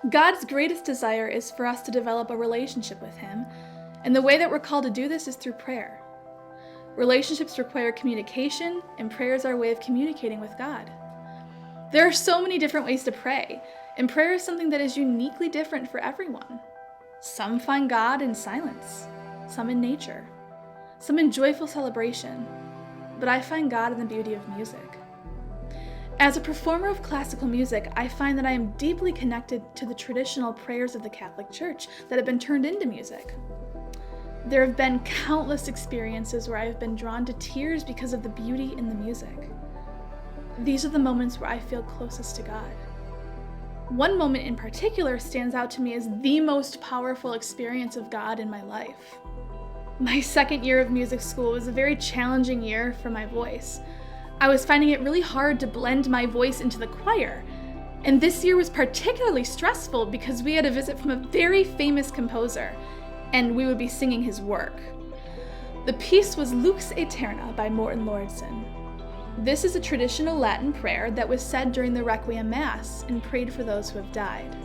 God's greatest desire is for us to develop a relationship with Him, and the way that we're called to do this is through prayer. Relationships require communication, and prayer is our way of communicating with God. There are so many different ways to pray, and prayer is something that is uniquely different for everyone. Some find God in silence, some in nature, some in joyful celebration, but I find God in the beauty of music. As a performer of classical music, I find that I am deeply connected to the traditional prayers of the Catholic Church that have been turned into music. There have been countless experiences where I have been drawn to tears because of the beauty in the music. These are the moments where I feel closest to God. One moment in particular stands out to me as the most powerful experience of God in my life. My second year of music school was a very challenging year for my voice. I was finding it really hard to blend my voice into the choir, and this year was particularly stressful because we had a visit from a very famous composer, and we would be singing his work. The piece was Lux Aeterna by Morten Lauridsen. This is a traditional Latin prayer that was said during the Requiem Mass and prayed for those who have died.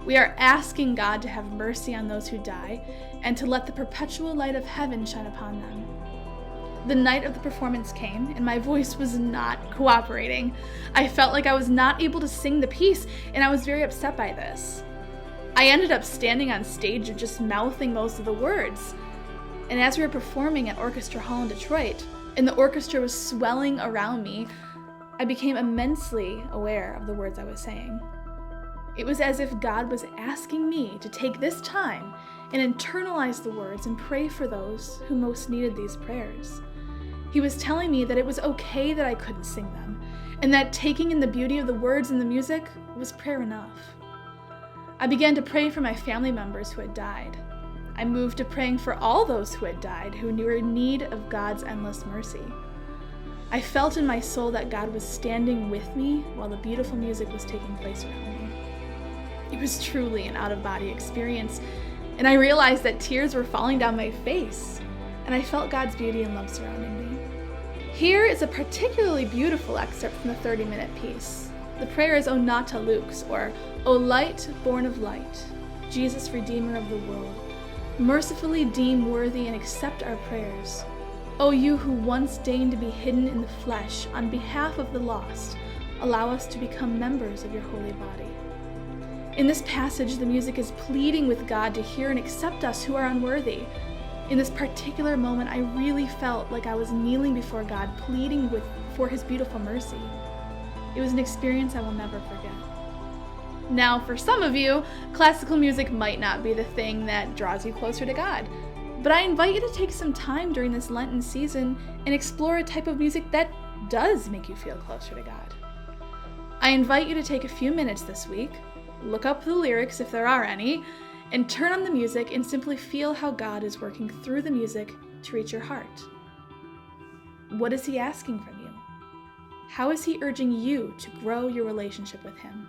We are asking God to have mercy on those who die and to let the perpetual light of heaven shine upon them. The night of the performance came, and my voice was not cooperating. I felt like I was not able to sing the piece, and I was very upset by this. I ended up standing on stage and just mouthing most of the words. And as we were performing at Orchestra Hall in Detroit, and the orchestra was swelling around me, I became immensely aware of the words I was saying. It was as if God was asking me to take this time and internalize the words and pray for those who most needed these prayers. He was telling me that it was okay that I couldn't sing them, and that taking in the beauty of the words and the music was prayer enough. I began to pray for my family members who had died. I moved to praying for all those who had died, who were in need of God's endless mercy. I felt in my soul that God was standing with me while the beautiful music was taking place around me. It was truly an out-of-body experience, and I realized that tears were falling down my face, and I felt God's beauty and love surrounding me. Here is a particularly beautiful excerpt from the 30-minute piece. The prayer is O Nata Lux, or O Light born of light, Jesus, Redeemer of the world, mercifully deem worthy and accept our prayers. O you who once deigned to be hidden in the flesh on behalf of the lost, allow us to become members of your holy body. In this passage, the music is pleading with God to hear and accept us who are unworthy. In this particular moment, I really felt like I was kneeling before God, pleading for His beautiful mercy. It was an experience I will never forget. Now, for some of you, classical music might not be the thing that draws you closer to God, but I invite you to take some time during this Lenten season and explore a type of music that does make you feel closer to God. I invite you to take a few minutes this week, look up the lyrics if there are any, and turn on the music and simply feel how God is working through the music to reach your heart. What is He asking from you? How is He urging you to grow your relationship with Him?